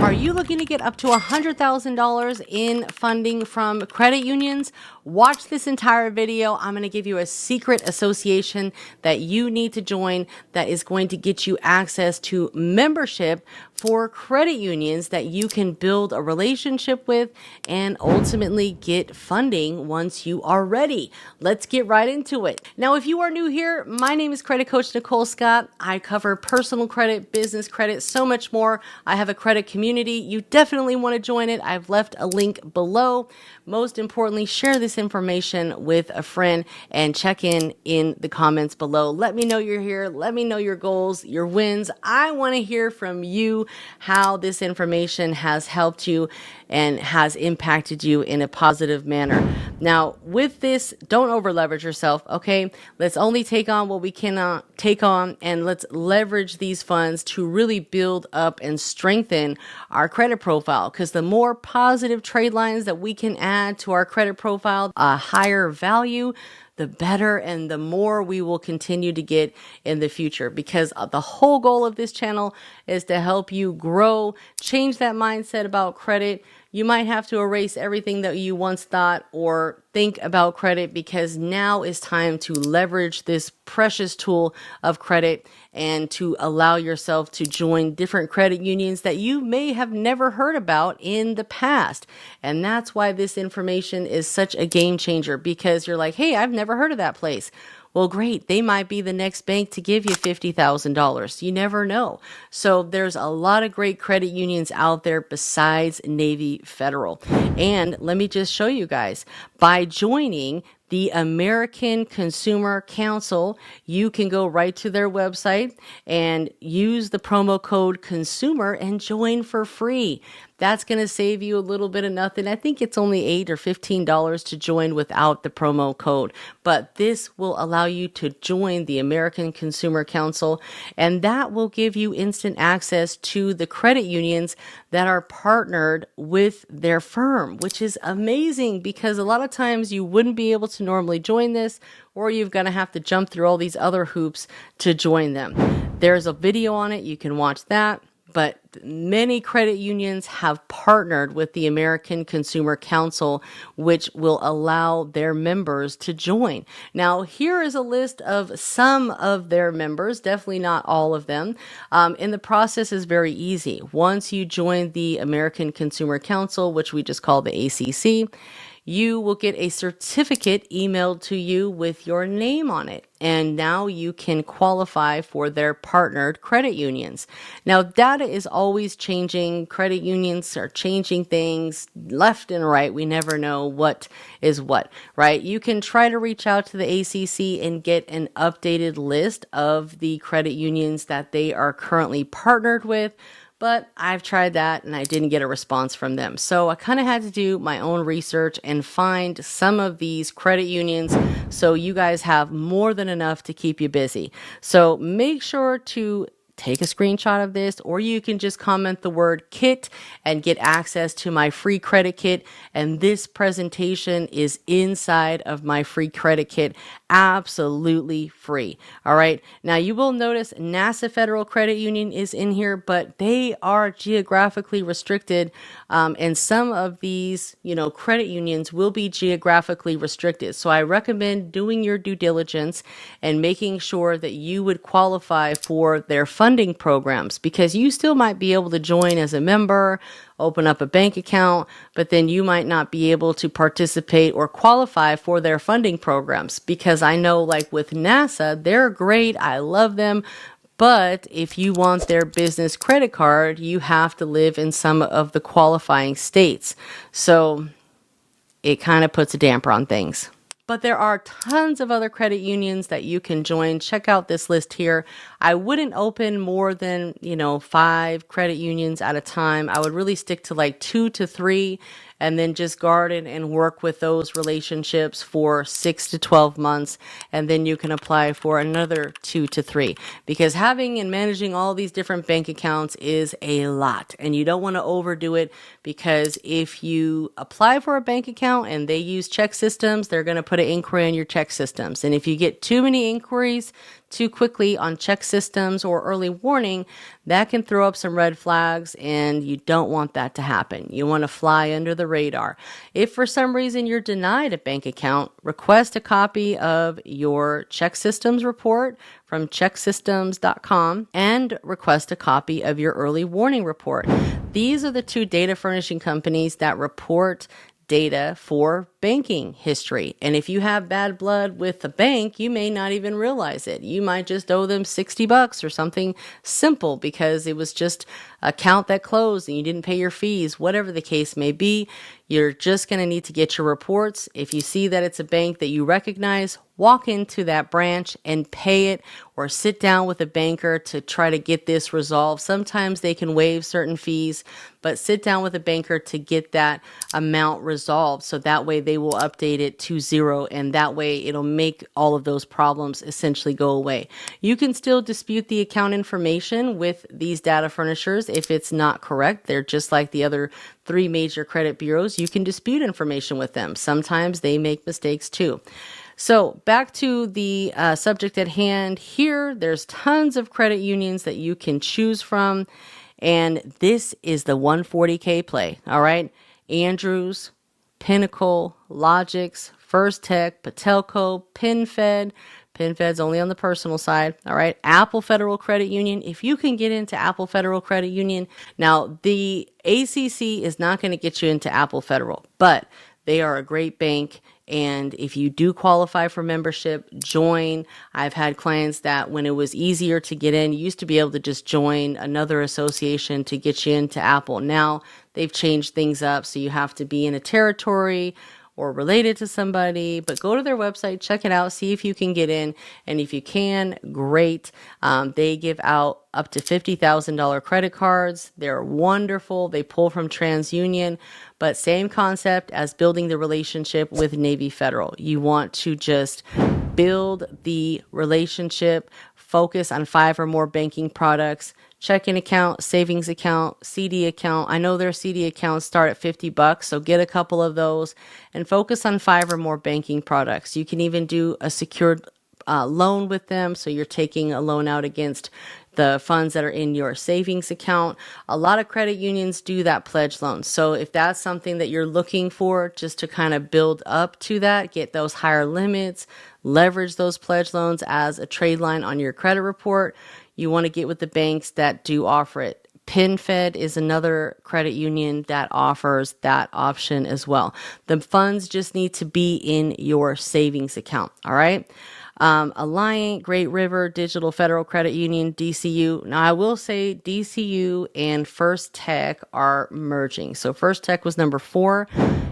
Are you looking to get up to $100,000 in funding from credit unions? Watch this entire video. I'm going to give you a secret association that you need to join that is going to get you access to membership for credit unions that you can build a relationship with and ultimately get funding once you are ready. Let's get right into it. Now, if you are new here, my name is Credit Coach Nicole Scott. I cover personal credit, business credit, so much more. I have a credit community. You definitely want to join it. I've left a link below. Most importantly, share this information with a friend and check in the comments below. Let me know you're here. Let me know your goals, your wins. I want to hear from you how this information has helped you and has impacted you in a positive manner. Now, with this, don't over leverage yourself, okay? Let's only take on what we cannot take on, and let's leverage these funds to really build up and strengthen our credit profile, because the more positive trade lines that we can add to our credit profile, a higher value, the better and the more we will continue to get in the future, because the whole goal of this channel is to help you grow, change that mindset about credit. You might have to erase everything that you once thought or think about credit, because now is time to leverage this precious tool of credit and to allow yourself to join different credit unions that you may have never heard about in the past. And that's why this information is such a game changer, because you're like, hey, I've never heard of that place. Well, great. They might be the next bank to give you $50,000. You never know. So there's a lot of great credit unions out there besides Navy Federal. And let me just show you guys, by joining the American Consumer Council, you can go right to their website and use the promo code consumer and join for free. That's going to save you a little bit of nothing. I think it's only $8 or $15 to join without the promo code, but this will allow you to join the American Consumer Council, and that will give you instant access to the credit unions that are partnered with their firm, which is amazing, because a lot of times you wouldn't be able to normally join this, or you're going to have to jump through all these other hoops to join them. There's a video on it. You can watch that. But many credit unions have partnered with the American Consumer Council, which will allow their members to join. Now, here is a list of some of their members, definitely not all of them. And the process is very easy. Once you join the American Consumer Council, which we just call the ACC, you will get a certificate emailed to you with your name on it. And now you can qualify for their partnered credit unions. Now, data is always changing. Credit unions are changing things left and right. We never know what is what, right? You can try to reach out to the ACC and get an updated list of the credit unions that they are currently partnered with. But I've tried that and I didn't get a response from them. So I kind of had to do my own research and find some of these credit unions so you guys have more than enough to keep you busy. So make sure to take a screenshot of this, or you can just comment the word kit and get access to my free credit kit. And this presentation is inside of my free credit kit, absolutely free. All right. Now you will notice NASA Federal Credit Union is in here, but they are geographically restricted. And some of these, credit unions will be geographically restricted. So I recommend doing your due diligence and making sure that you would qualify for their funding programs, because you still might be able to join as a member, open up a bank account, but then you might not be able to participate or qualify for their funding programs. Because I know, like with NASA, they're great. I love them. But if you want their business credit card, you have to live in some of the qualifying states. So it kind of puts a damper on things. But there are tons of other credit unions that you can join. Check out this list here. I wouldn't open more than, 5 credit unions at a time. I would really stick to like 2 to 3 and then just guard it and work with those relationships for 6 to 12 months. And then you can apply for another 2 to 3, because having and managing all these different bank accounts is a lot, and you don't want to overdo it, because if you apply for a bank account and they use check systems, they're going to put an inquiry on your check systems. And if you get too many inquiries, too quickly on check systems or early warning, that can throw up some red flags, and you don't want that to happen. You want to fly under the radar. If for some reason you're denied a bank account, request a copy of your check systems report from checksystems.com and request a copy of your early warning report. These are the two data furnishing companies that report data for banking history. And if you have bad blood with the bank, you may not even realize it. You might just owe them $60 or something simple because it was just an account that closed and you didn't pay your fees. Whatever the case may be, you're just going to need to get your reports. If you see that it's a bank that you recognize, walk into that branch and pay it, or sit down with a banker to try to get this resolved. Sometimes they can waive certain fees, but sit down with a banker to get that amount resolved. So that way they will update it to 0, and that way it'll make all of those problems essentially go away. You can still dispute the account information with these data furnishers if it's not correct. They're just like the other 3 major credit bureaus. You can dispute information with them. Sometimes they make mistakes too. So back to the subject at hand here, there's tons of credit unions that you can choose from. And this is the 140K play. All right. Andrews, Pinnacle, Logix, First Tech, Patelco, PenFed. PenFed's only on the personal side. All right. Apple Federal Credit Union. If you can get into Apple Federal Credit Union, now the ACC is not going to get you into Apple Federal, but they are a great bank. And if you do qualify for membership, join. I've had clients that when it was easier to get in, you used to be able to just join another association to get you into Apple. Now they've changed things up. So you have to be in a territory or related to somebody, but go to their website, check it out, see if you can get in. And if you can, great. They give out up to $50,000 credit cards. They're wonderful. They pull from TransUnion, but same concept as building the relationship with Navy Federal. You want to just build the relationship, focus on 5 or more banking products, checking account, savings account, CD account. I know their CD accounts start at $50, so get a couple of those and focus on 5 or more banking products. You can even do a secured loan with them. So you're taking a loan out against the funds that are in your savings account. A lot of credit unions do that pledge loan. So if that's something that you're looking for, just to kind of build up to that, get those higher limits, leverage those pledge loans as a trade line on your credit report, you want to get with the banks that do offer it. PenFed is another credit union that offers that option as well. The funds just need to be in your savings account. All right. Alliant, Great River, Digital Federal Credit Union, DCU. Now, I will say DCU and First Tech are merging. So First Tech was number 4,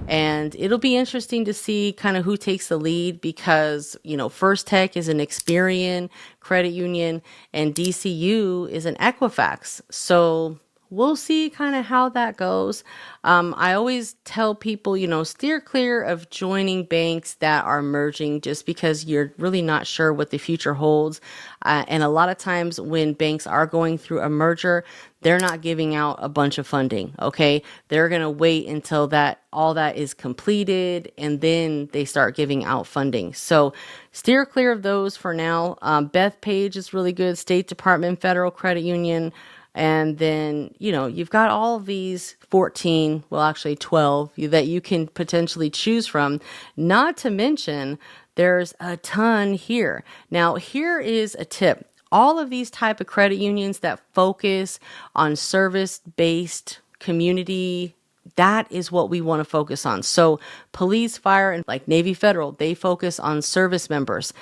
and it'll be interesting to see kind of who takes the lead because, First Tech is an Experian credit union and DCU is an Equifax. So we'll see kind of how that goes. I always tell people, steer clear of joining banks that are merging just because you're really not sure what the future holds. And a lot of times when banks are going through a merger, they're not giving out a bunch of funding. Okay. They're going to wait until all that is completed and then they start giving out funding. So steer clear of those for now. Bethpage is really good. State Department, Federal Credit Union. And then, you've got all of these 14, well, actually 12 that you can potentially choose from, not to mention there's a ton here. Now, here is a tip. All of these type of credit unions that focus on service-based community, that is what we want to focus on. So police, fire, and like Navy Federal, they focus on service members.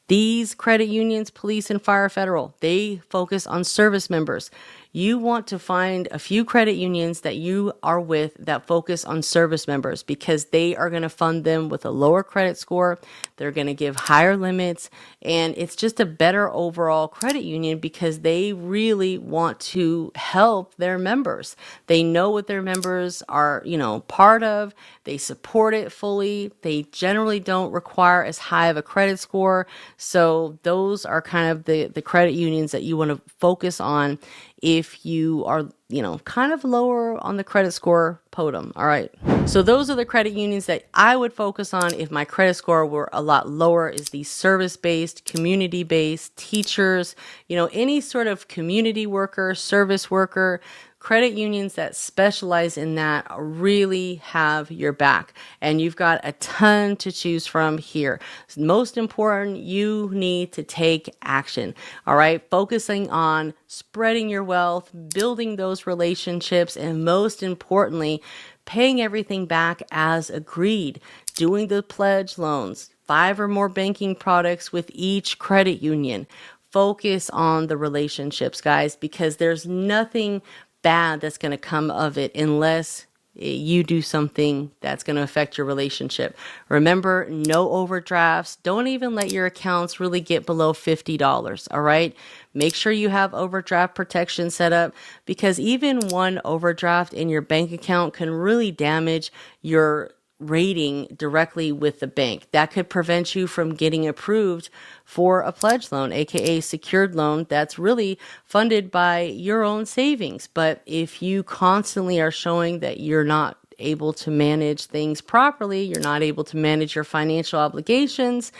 These credit unions, police and fire federal, they focus on service members. You want to find a few credit unions that you are with that focus on service members because they are going to fund them with a lower credit score. They're going to give higher limits, and it's just a better overall credit union because they really want to help their members. They know what their members are, part of. They support it fully. They generally don't require as high of a credit score. So those are kind of the credit unions that you want to focus on if you are, kind of lower on the credit score podium. All right. So those are the credit unions that I would focus on if my credit score were a lot lower, is the service-based, community-based, teachers, any sort of community worker, service worker. Credit unions that specialize in that really have your back, and you've got a ton to choose from here. Most important, you need to take action. All right, focusing on spreading your wealth, building those relationships, and most importantly, paying everything back as agreed, doing the pledge loans, 5 or more banking products with each credit union. Focus on the relationships, guys, because there's nothing bad that's going to come of it unless you do something that's going to affect your relationship. Remember, no overdrafts. Don't even let your accounts really get below $50. All right. Make sure you have overdraft protection set up, because even one overdraft in your bank account can really damage your rating directly with the bank. That could prevent you from getting approved for a pledge loan, aka secured loan, that's really funded by your own savings. But if you constantly are showing that you're not able to manage things properly, you're not able to manage your financial obligations,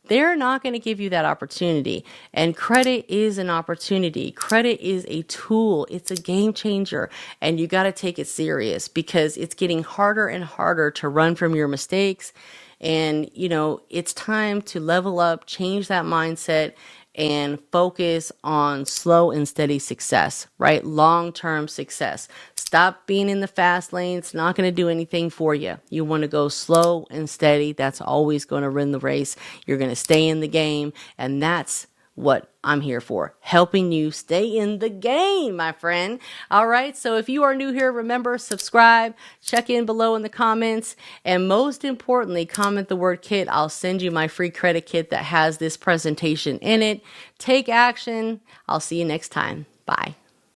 they're not going to give you that opportunity. And credit is an opportunity. Credit is a tool. It's a game changer. And you got to take it serious, because it's getting harder and harder to run from your mistakes. And, it's time to level up, change that mindset, and focus on slow and steady success, right? Long-term success. Stop being in the fast lane. It's not going to do anything for you. You want to go slow and steady. That's always going to win the race. You're going to stay in the game. And that's what I'm here for, helping you stay in the game, my friend. All right. So if you are new here, remember, subscribe, check in below in the comments, and most importantly, comment the word kit. I'll send you my free credit kit that has this presentation in it. Take action. I'll see you next time. Bye.